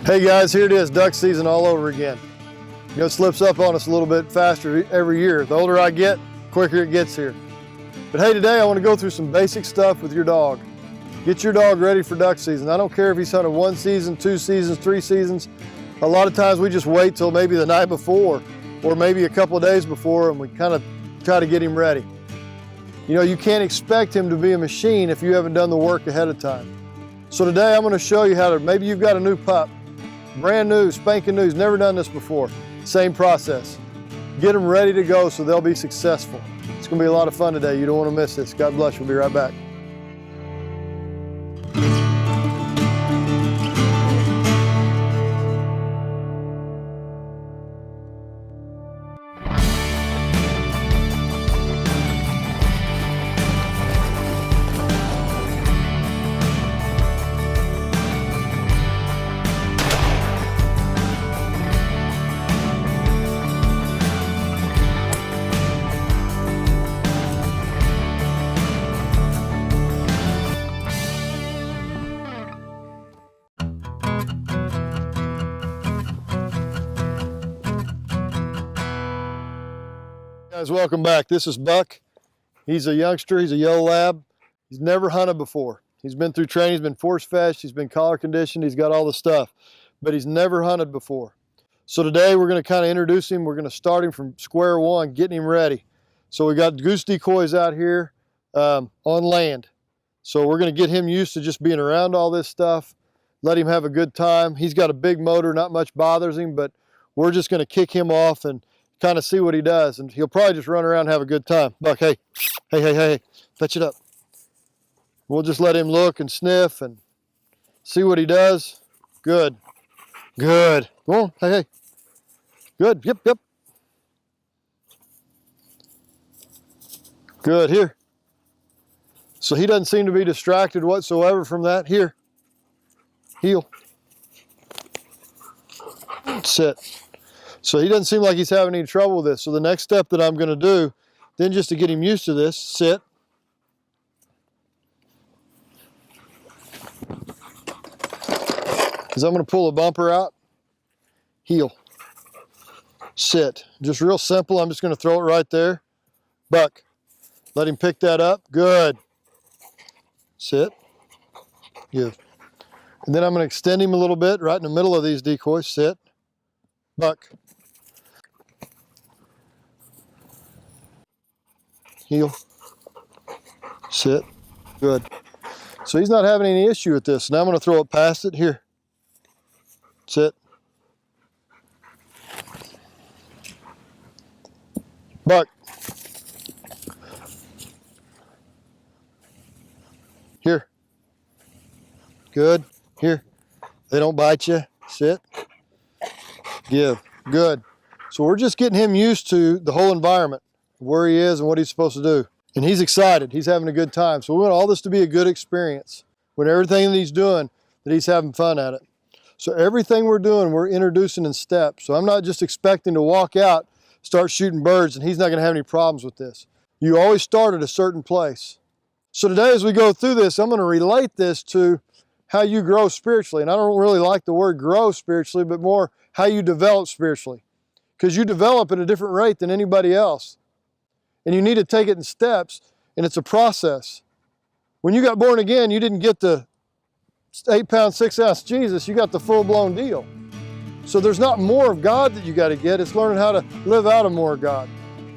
Hey guys, here it is, duck season all over again. You know, it slips up on us a little bit faster every year. The older I get, quicker it gets here. But hey, today I want to go through some basic stuff with your dog. Get your dog ready for duck season. I don't care if he's hunted 1 season, 2 seasons, 3 seasons. A lot of times we just wait till maybe the night before or maybe a couple of days before and we kind of try to get him ready. You know, you can't expect him to be a machine if you haven't done the work ahead of time. So today I'm going to show you how to, maybe you've got a new pup, brand new, spanking new, never done this before. Same process. Get them ready to go so they'll be successful. It's going to be a lot of fun today. You don't want to miss this. God bless. We'll be right back. Guys, welcome back. This is Buck. He's a youngster. He's a yellow lab. He's never hunted before. He's been through training. He's been force fetched. He's been collar conditioned. He's got all the stuff, but he's never hunted before. So today we're going to kind of introduce him. We're going to start him from square one, getting him ready. So we got goose decoys out here on land. So we're going to get him used to just being around all this stuff. Let him have a good time. He's got a big motor. Not much bothers him, but we're just going to kick him off and kind of see what he does, and he'll probably just run around and have a good time. Buck, hey, fetch it up. We'll just let him look and sniff and see what he does. Good, good. Come on, hey. Good, yep. Good, here. So he doesn't seem to be distracted whatsoever from that. Here, heel, sit. So he doesn't seem like he's having any trouble with this. So the next step that I'm going to do, then just to get him used to this, sit. Is I'm going to pull a bumper out, heel, sit. Just real simple. I'm just going to throw it right there. Buck, let him pick that up. Good. Sit, give. And then I'm going to extend him a little bit right in the middle of these decoys. Sit, buck. Heel, sit, good. So he's not having any issue with this. Now I'm going to throw it past it. Here, sit, buck, here, good, here. They don't bite you. Sit, give, good. So we're just getting him used to the whole environment, where he is and what he's supposed to do. And he's excited. He's having a good time. So we want all this to be a good experience. When everything that he's doing, that he's having fun at it. So everything we're doing, we're introducing in steps. So I'm not just expecting to walk out, start shooting birds, and he's not going to have any problems with this. You always start at a certain place. So today as we go through this, I'm going to relate this to how you grow spiritually. And I don't really like the word grow spiritually, but more how you develop spiritually. Because you develop at a different rate than anybody else. And you need to take it in steps, and it's a process. When you got born again, you didn't get the 8-pound, 6-ounce Jesus, you got the full-blown deal. So there's not more of God that you got to get, it's learning how to live out of more of God.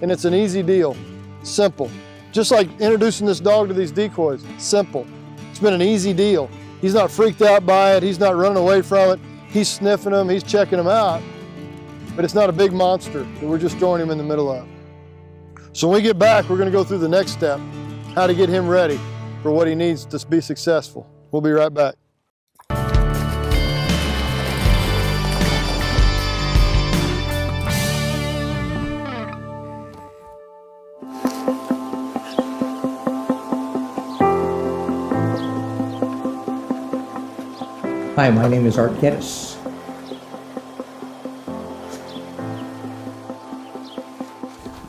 And it's an easy deal, simple. Just like introducing this dog to these decoys, simple. It's been an easy deal. He's not freaked out by it, he's not running away from it, he's sniffing them, he's checking them out. But it's not a big monster that we're just throwing him in the middle of. So when we get back, we're going to go through the next step, how to get him ready for what he needs to be successful. We'll be right back. Hi, my name is Art Geddes.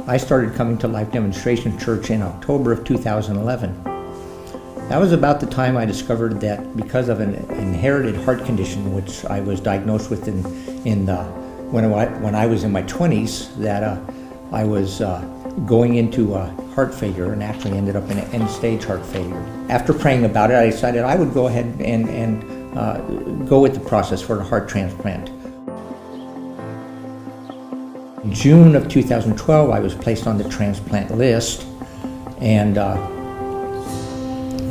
I started coming to Life Demonstration Church in October of 2011. That was about the time I discovered that because of an inherited heart condition, which I was diagnosed with when I was in my 20s, that I was going into heart failure and actually ended up in an end-stage heart failure. After praying about it, I decided I would go ahead and go with the process for a heart transplant. In June of 2012, I was placed on the transplant list and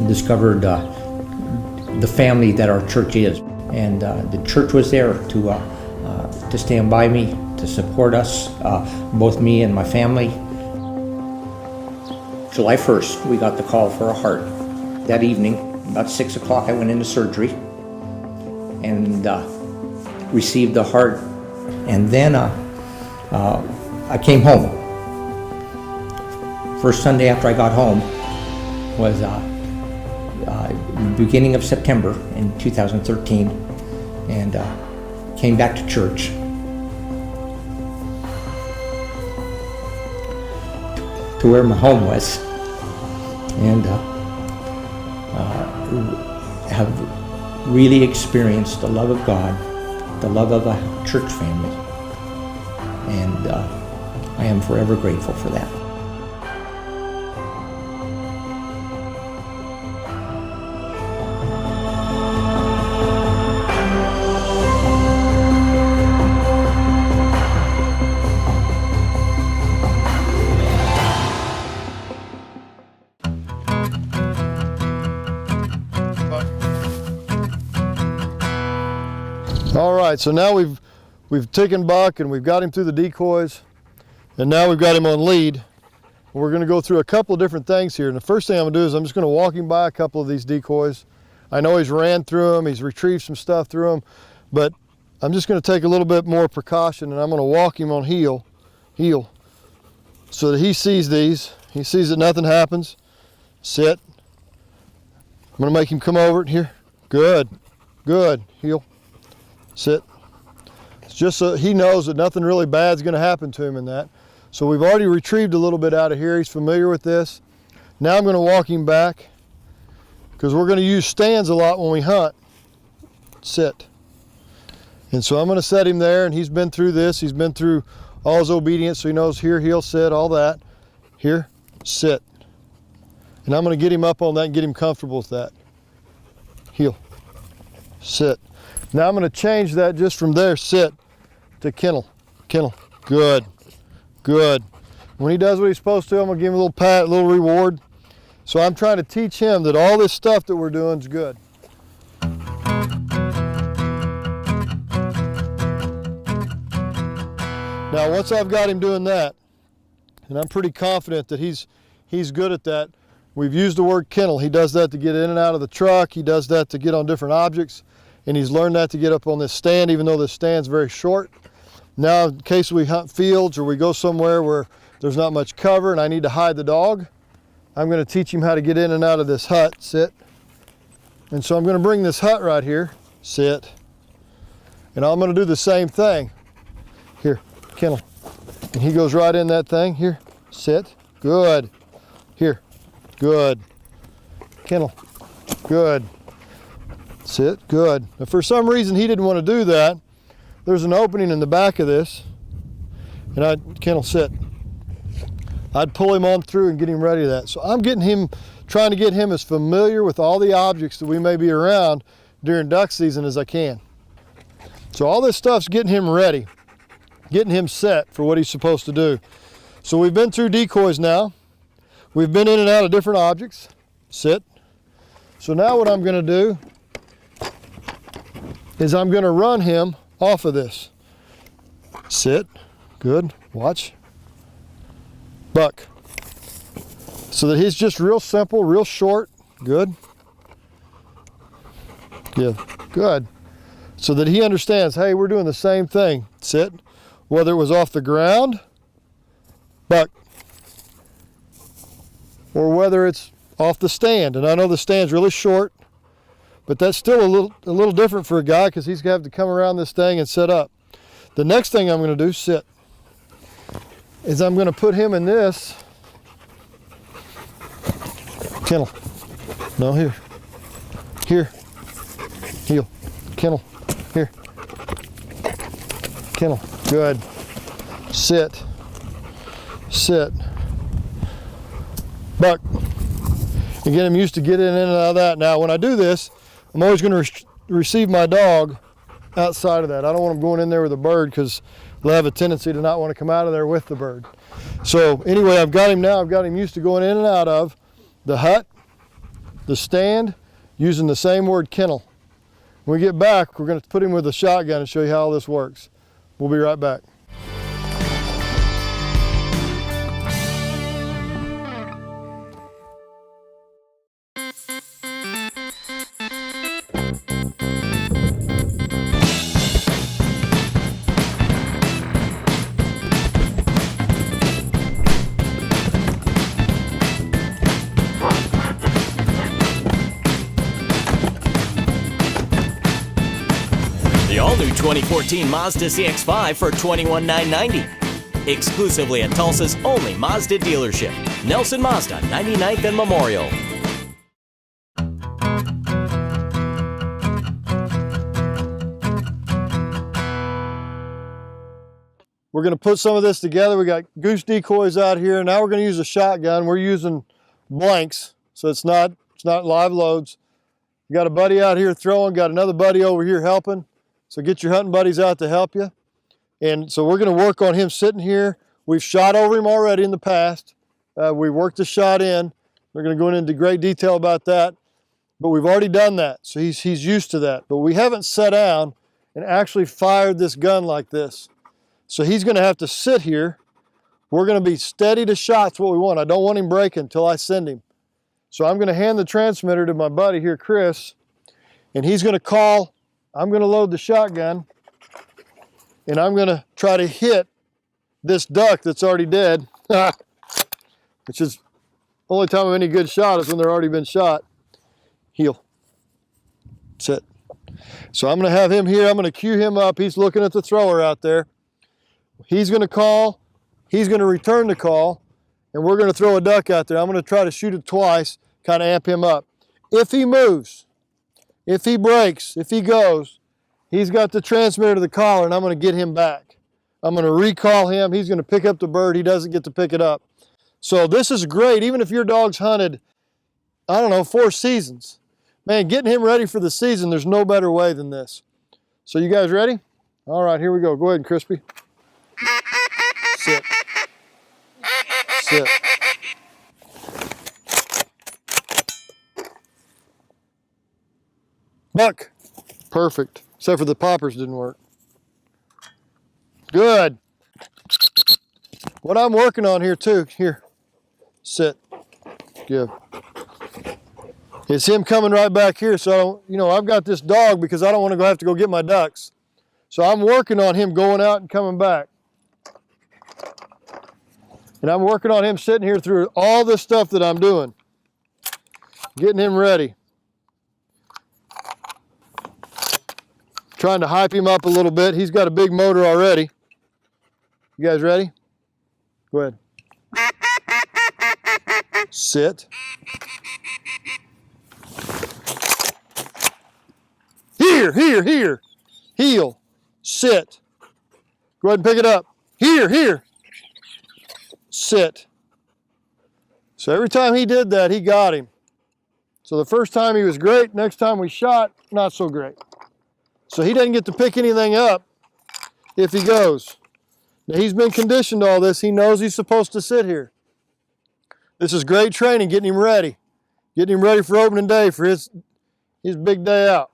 discovered the family that our church is. And the church was there to stand by me, to support us, both me and my family. July 1st, we got the call for a heart. That evening, about 6 o'clock, I went into surgery and received the heart. And then I came home. First Sunday after I got home was beginning of September in 2013, and came back to church. To where my home was, and have really experienced the love of God, the love of a church family, and I am forever grateful for that. All right, so now we've taken Buck and we've got him through the decoys, and now we've got him on lead. We're going to go through a couple of different things here, and the first thing I'm going to do is I'm just going to walk him by a couple of these decoys. I know he's ran through them, he's retrieved some stuff through them, but I'm just going to take a little bit more precaution, and I'm going to walk him on heel, so that he sees these. He sees that nothing happens. Sit. I'm going to make him come over it here. Good, good. Heel. Sit. It's just so he knows that nothing really bad is going to happen to him in that. So we've already retrieved a little bit out of here. He's familiar with this. Now I'm going to walk him back, because we're going to use stands a lot when we hunt. Sit. And so I'm going to set him there, and he's been through this. He's been through all his obedience, so he knows here, heel, sit, all that. Here, sit. And I'm going to get him up on that and get him comfortable with that. Heel, sit. Now I'm going to change that just from there, sit, to kennel. Kennel. Good. Good. When he does what he's supposed to, I'm going to give him a little pat, a little reward. So I'm trying to teach him that all this stuff that we're doing is good. Now once I've got him doing that, and I'm pretty confident that he's good at that, we've used the word kennel. He does that to get in and out of the truck. He does that to get on different objects. And he's learned that to get up on this stand, even though this stand's very short. Now, in case we hunt fields or we go somewhere where there's not much cover and I need to hide the dog, I'm going to teach him how to get in and out of this hut. Sit. And so I'm going to bring this hut right here. Sit. And I'm going to do the same thing. Here, kennel. And he goes right in that thing. Here, sit. Good. Here, good. Kennel. Good. Sit. Good. Now, for some reason, he didn't want to do that. There's an opening in the back of this, and I'd kennel, sit. I'd pull him on through and get him ready to that. So I'm trying to get him as familiar with all the objects that we may be around during duck season as I can. So all this stuff's getting him ready, getting him set for what he's supposed to do. So we've been through decoys now. We've been in and out of different objects. Sit. So now what I'm going to do is I'm going to run him off of this. Sit. Good. Watch. Buck. So that he's just real simple, real short. Good. Yeah. Good. So that he understands, hey, we're doing the same thing. Sit. Whether it was off the ground, buck, or whether it's off the stand. And I know the stand's really short, but that's still a little different for a guy because he's going to have to come around this thing and set up. The next thing I'm going to do, sit, is I'm going to put him in this kennel. No, here. Here. Heel. Kennel. Here. Kennel. Good. Sit. Sit. Buck. And get him used to getting in and out of that. Now, when I do this, I'm always going to receive my dog outside of that. I don't want him going in there with a bird because they'll have a tendency to not want to come out of there with the bird. So anyway, I've got him now. I've got him used to going in and out of the hut, the stand, using the same word, kennel. When we get back, we're going to put him with a shotgun and show you how all this works. We'll be right back. The all-new 2014 Mazda CX-5 for $21,990. Exclusively at Tulsa's only Mazda dealership, Nelson Mazda, 99th and Memorial. We're going to put some of this together. We got goose decoys out here. Now we're going to use a shotgun. We're using blanks, so it's not live loads. You got a buddy out here throwing, got another buddy over here helping. So get your hunting buddies out to help you. And so we're going to work on him sitting here. We've shot over him already in the past. We worked the shot in. We're going to go into great detail about that. But we've already done that, so he's used to that. But we haven't sat down and actually fired this gun like this. So he's going to have to sit here. We're going to be steady to shots, what we want. I don't want him breaking until I send him. So I'm going to hand the transmitter to my buddy here, Chris, and he's going to call. I'm going to load the shotgun, and I'm going to try to hit this duck that's already dead, which is the only time of any good shot is when they're already been shot. Heel. Sit. So I'm going to have him here. I'm going to cue him up. He's looking at the thrower out there. He's going to call. He's going to return the call, and we're going to throw a duck out there. I'm going to try to shoot it twice, kind of amp him up. If he moves, if he breaks, if he goes, he's got the transmitter to the collar, and I'm going to get him back. I'm going to recall him. He's going to pick up the bird. He doesn't get to pick it up. So this is great, even if your dog's hunted, I don't know, 4 seasons. Man, getting him ready for the season, there's no better way than this. So you guys ready? All right, here we go. Go ahead, Crispy. Sit. Sit. Buck. Perfect. Except for the poppers didn't work. Good. What I'm working on here too, here. Sit. Give. It's him coming right back here, so I've got this dog because I don't want to have to go get my ducks. So I'm working on him going out and coming back. And I'm working on him sitting here through all this stuff that I'm doing. Getting him ready. Trying to hype him up a little bit. He's got a big motor already. You guys ready? Go ahead. Sit. Here, here, here. Heel. Sit. Go ahead and pick it up. Here, here. Sit. So every time he did that, he got him. So the first time he was great. Next time we shot, not so great. So he doesn't get to pick anything up if he goes. Now he's been conditioned to all this. He knows he's supposed to sit here. This is great training, getting him ready. Getting him ready for opening day for his big day out.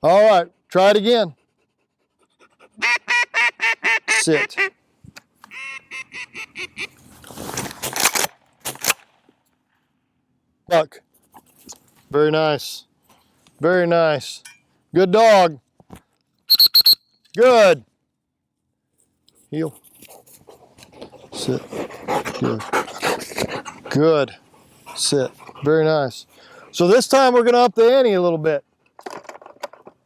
All right, try it again. Sit. Buck. Very nice. Very nice. Good dog. Good. Heel. Sit. Good. Good. Sit. Very nice. So this time we're going to up the ante a little bit.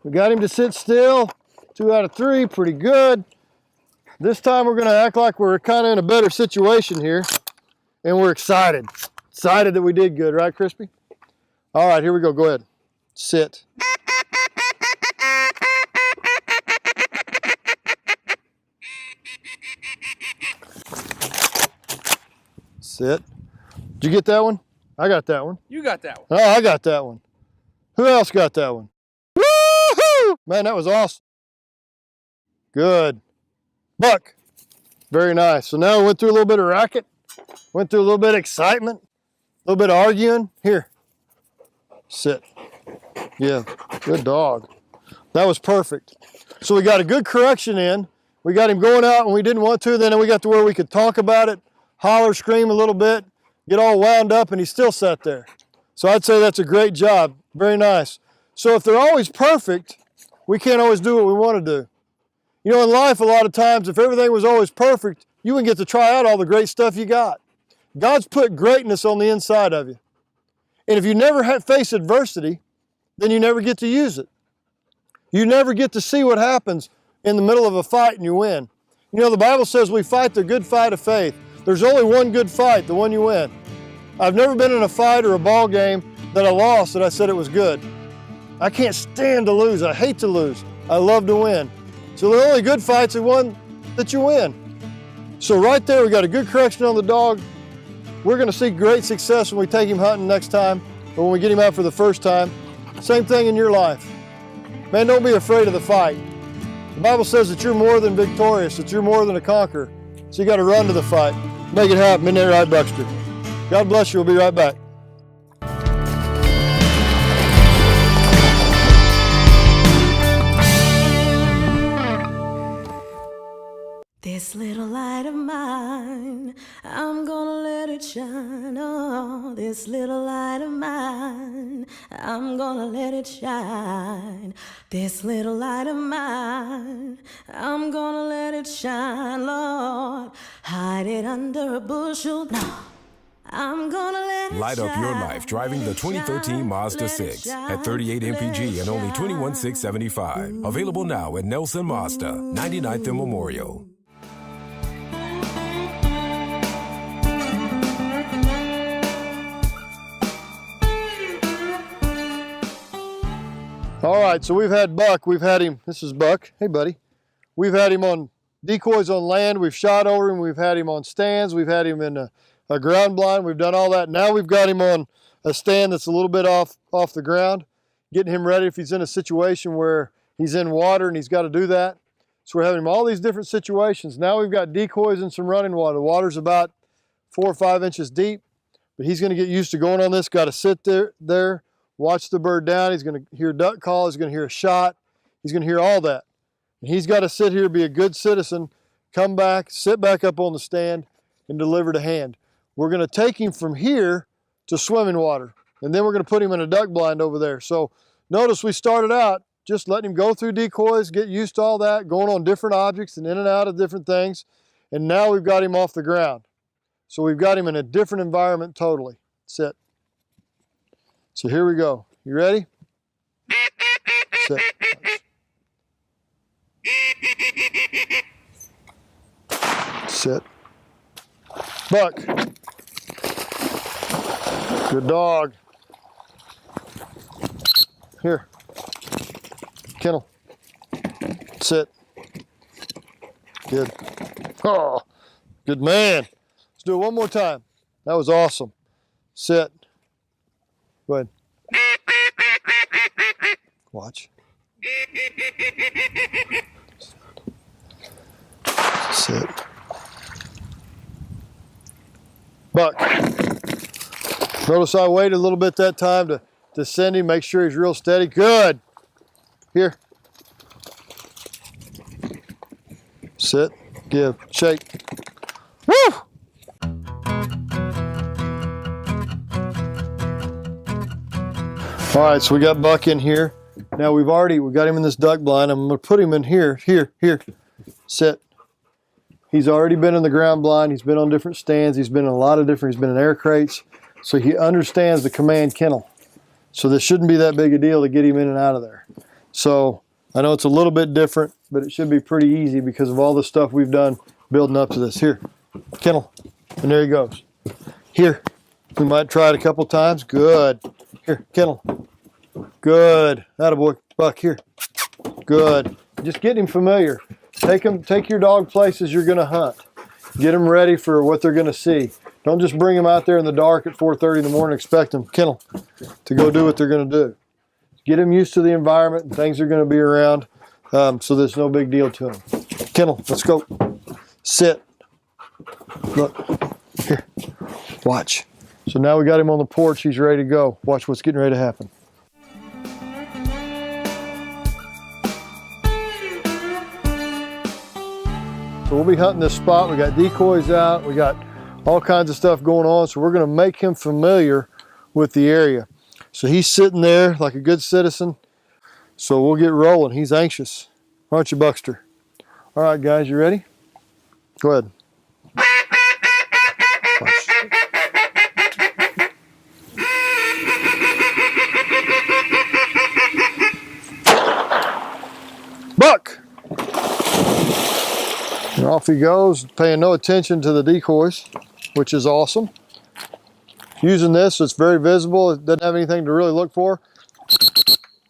We got him to sit still. 2 out of 3. Pretty good. This time we're going to act like we're kind of in a better situation here. And we're excited. excited that we did good, right, Crispy? All right, here we go. Go ahead. Sit. Sit. Did you get that one? I got that one. You got that one. Oh, I got that one. Who else got that one? Woo-hoo! Man, that was awesome. Good. Buck. Very nice. So now we went through a little bit of racket, went through a little bit of excitement, a little bit of arguing. Here. Sit. Yeah. Good dog. That was perfect. So we got a good correction in. We got him going out when we didn't want to. Then we got to where we could talk about it, holler, scream a little bit, get all wound up, and he still sat there. So I'd say that's a great job. Very nice. So if they're always perfect, we can't always do what we want to do. You know, in life, a lot of times, if everything was always perfect, you wouldn't get to try out all the great stuff you got. God's put greatness on the inside of you. And if you never face adversity, then you never get to use it. You never get to see what happens in the middle of a fight and you win. You know, the Bible says we fight the good fight of faith. There's only one good fight, the one you win. I've never been in a fight or a ball game that I lost that I said it was good. I can't stand to lose. I hate to lose. I love to win. So the only good fight's the one that you win. So right there, we got a good correction on the dog. We're going to see great success when we take him hunting next time or when we get him out for the first time. Same thing in your life. Man, don't be afraid of the fight. The Bible says that you're more than victorious, that you're more than a conqueror. So you got to run to the fight. Make it happen. Isn't that right, Buckster? God bless you. We'll be right back. This little light of mine, I'm gonna let it shine. Oh, this little light of mine, I'm gonna let it shine. This little light of mine, I'm gonna let it shine, Lord. Hide it under a bushel. No, I'm gonna let it Light up your life driving the 2013 Mazda 6 at 38 mpg and only $21,675. Available now at Nelson Mazda, 99th and Memorial. All right, so we've had Buck. We've had him. This is Buck. Hey, buddy. We've had him on decoys on land. We've shot over him. We've had him on stands. We've had him in a ground blind. We've done all that. Now we've got him on a stand that's a little bit off the ground, getting him ready if he's in a situation where he's in water and he's got to do that. So we're having him all these different situations. Now we've got decoys and some running water. The water's about 4 or 5 inches deep, but he's going to get used to going on this. Got to sit there. Watch the bird down. He's going to hear duck call. He's going to hear a shot. He's going to hear all that. And he's got to sit here, be a good citizen, come back, sit back up on the stand, and deliver to hand. We're going to take him from here to swimming water, and then we're going to put him in a duck blind over there. So notice we started out just letting him go through decoys, get used to all that, going on different objects and in and out of different things, and now we've got him off the ground. So we've got him in a different environment totally. Sit. So here we go. You ready? Sit. Sit. Buck. Good dog. Here. Kennel. Sit. Good. Oh, good man. Let's do it one more time. That was awesome. Sit. Go ahead. Watch. Sit. Buck. Notice I waited a little bit that time to send him, make sure he's real steady. Good. Here. Sit. Give. Shake. Woo! All right, so we got Buck in here. Now we got him in this duck blind. I'm gonna put him in here, here. Sit. He's already been in the ground blind. He's been on different stands. He's been in a lot of different, he's been in air crates. So he understands the command kennel. So this shouldn't be that big a deal to get him in and out of there. So I know it's a little bit different, but it should be pretty easy because of all the stuff we've done building up to this. Here, kennel, and there he goes. Here, We might try it a couple times. Good. Here, kennel. Good. Attaboy. Buck, here. Good. Just get him familiar. Take your dog places you're going to hunt. Get them ready for what they're going to see. Don't just bring them out there in the dark at 4:30 in the morning and expect them, kennel, to go do what they're going to do. Get them used to the environment and things are going to be around, so there's no big deal to them. Kennel, let's go. Sit. Look. Here. Watch. So now we got him on the porch. He's ready to go. Watch what's getting ready to happen. So we'll be hunting this spot. We got decoys out. We got all kinds of stuff going on. So we're going to make him familiar with the area. So he's sitting there like a good citizen. So we'll get rolling. He's anxious. Aren't you, Buckster? All right, guys, you ready? Go ahead. Watch. Buck! And off he goes, paying no attention to the decoys, which is awesome. Using this, so it's very visible. It doesn't have anything to really look for.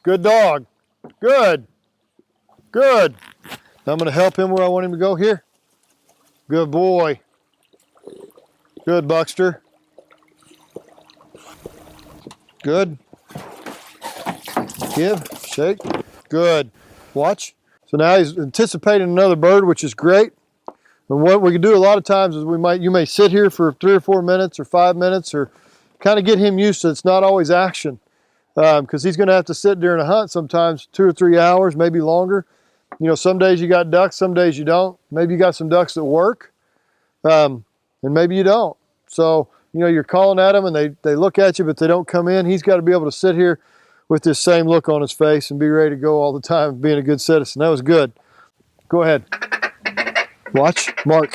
Good dog. Good. Good. Now I'm going to help him where I want him to go. Here. Good boy. Good, Buckster. Good. Give. Shake. Good. Watch. So now he's anticipating another bird, which is great. And what we can do a lot of times is you may sit here for 3 or 4 minutes or 5 minutes, or kind of get him used to it's not always action, because he's going to have to sit during a hunt sometimes 2 or 3 hours, maybe longer. You know, some days you got ducks, some days you don't. Maybe you got some ducks that work, and maybe you don't. So, you know, you're calling at them and they look at you, but they don't come in. He's got to be able to sit here with this same look on his face and be ready to go all the time, being a good citizen. That was good. Go ahead. Watch. Mark.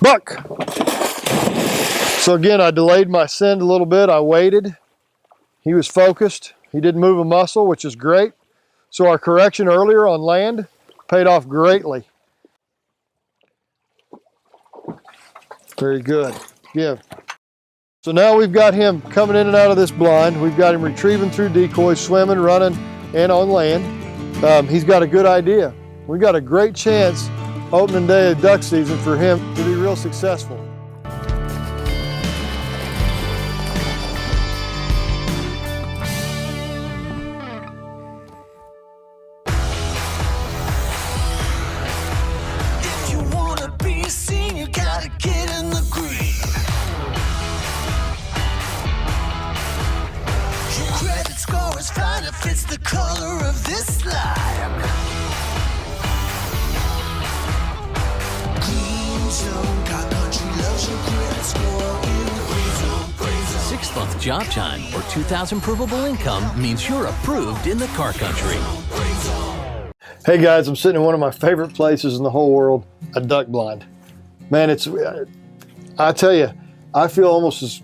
Buck. So again, I delayed my send a little bit. I waited. He was focused. He didn't move a muscle, which is great. So our correction earlier on land paid off greatly. Very good. Give. So now we've got him coming in and out of this blind. We've got him retrieving through decoys, swimming, running, and on land. He's got a good idea. We've got a great chance opening day of duck season for him to be real successful. If you wanna be seen, you gotta get in the green. Your credit score is fine if it's the color of this slime. Green zone, car country loves your credit score in the green zone, green zone. 6-month job time or 2,000 provable income means you're approved in the car country. Hey guys, I'm sitting in one of my favorite places in the whole world, a duck blind. Man, I tell you, I feel almost as,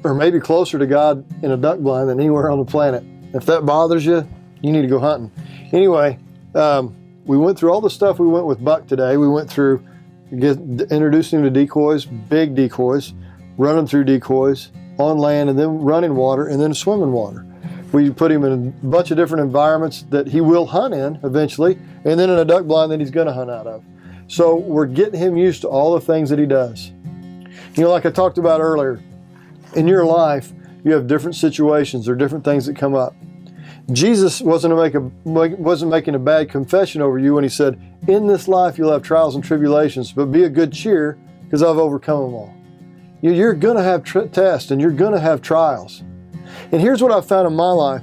or maybe closer to God in a duck blind than anywhere on the planet. If that bothers you, you need to go hunting. Anyway, we went through all the stuff we went with Buck today. We went through introducing him to decoys, big decoys, running through decoys, on land, and then running water, and then swimming water. We put him in a bunch of different environments that he will hunt in eventually, and then in a duck blind that he's going to hunt out of. So we're getting him used to all the things that he does. You know, like I talked about earlier, in your life, you have different situations or different things that come up. Jesus wasn't making a bad confession over you when he said, in this life you'll have trials and tribulations, but be of good cheer because I've overcome them all. You're going to have tests and you're going to have trials. And here's what I've found in my life.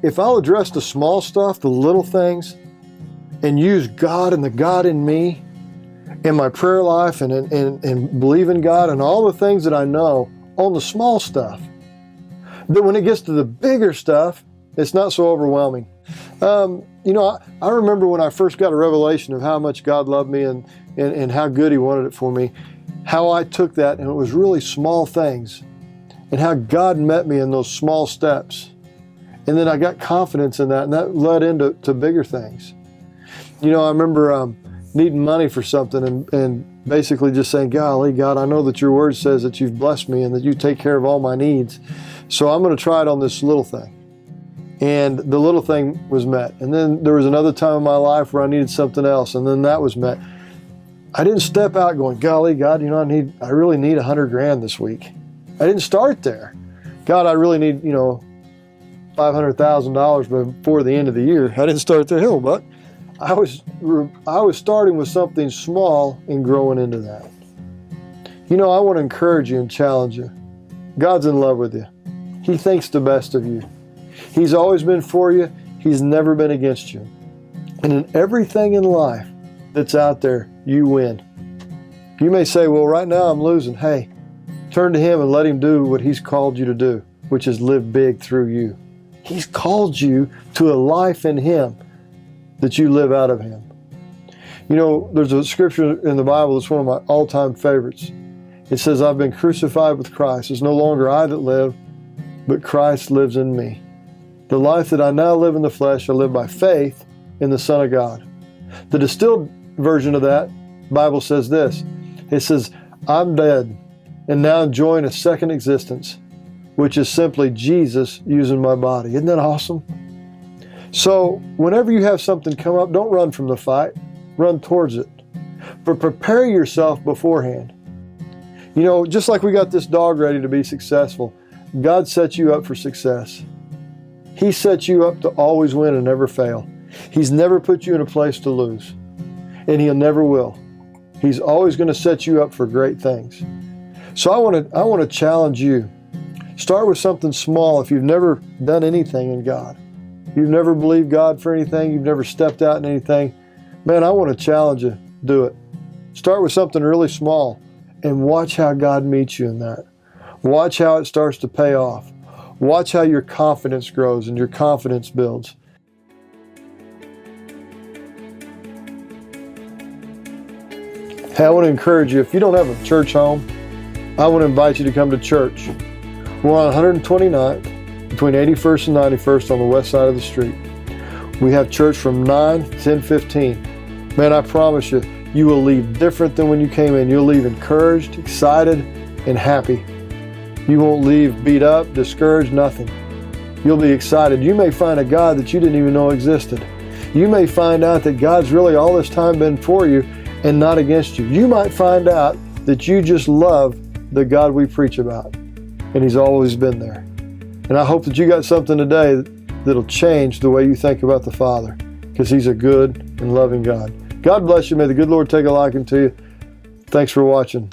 If I'll address the small stuff, the little things, and use God and the God in me, in my prayer life and believe in God and all the things that I know on the small stuff, then when it gets to the bigger stuff, it's not so overwhelming. You know, I remember when I first got a revelation of how much God loved me and how good he wanted it for me, how I took that, and it was really small things, and how God met me in those small steps. And then I got confidence in that, and that led into bigger things. You know, I remember needing money for something and basically just saying, golly, God, I know that your word says that you've blessed me and that you take care of all my needs. So I'm going to try it on this little thing. And the little thing was met. And then there was another time in my life where I needed something else, and then that was met. I didn't step out going, golly, God, you know, I really need $100,000 this week. I didn't start there. God, I really need, you know, $500,000 before the end of the year. I didn't start there. Hell, but I was starting with something small and growing into that. You know, I want to encourage you and challenge you. God's in love with you. He thinks the best of you. He's always been for you. He's never been against you. And in everything in life that's out there, you win. You may say, well, right now I'm losing. Hey, turn to Him and let Him do what He's called you to do, which is live big through you. He's called you to a life in Him that you live out of Him. You know, there's a scripture in the Bible that's one of my all-time favorites. It says, I've been crucified with Christ. It's no longer I that live, but Christ lives in me. The life that I now live in the flesh, I live by faith in the Son of God. The distilled version of that Bible says this. It says, I'm dead and now enjoying a second existence, which is simply Jesus using my body. Isn't that awesome? So whenever you have something come up, don't run from the fight. Run towards it. But prepare yourself beforehand. You know, just like we got this dog ready to be successful, God sets you up for success. He sets you up to always win and never fail. He's never put you in a place to lose. And He'll never will. He's always going to set you up for great things. So I want to challenge you. Start with something small if you've never done anything in God. You've never believed God for anything. You've never stepped out in anything. Man, I want to challenge you. Do it. Start with something really small and watch how God meets you in that. Watch how it starts to pay off. Watch how your confidence grows and your confidence builds. Hey, I want to encourage you, if you don't have a church home, I want to invite you to come to church. We're on 129th, between 81st and 91st on the west side of the street. We have church from 9 to 10:15. Man, I promise you, you will leave different than when you came in. You'll leave encouraged, excited, and happy. You won't leave beat up, discouraged, nothing. You'll be excited. You may find a God that you didn't even know existed. You may find out that God's really all this time been for you and not against you. You might find out that you just love the God we preach about, and He's always been there. And I hope that you got something today that'll change the way you think about the Father, because He's a good and loving God. God bless you. May the good Lord take a liking to you. Thanks for watching.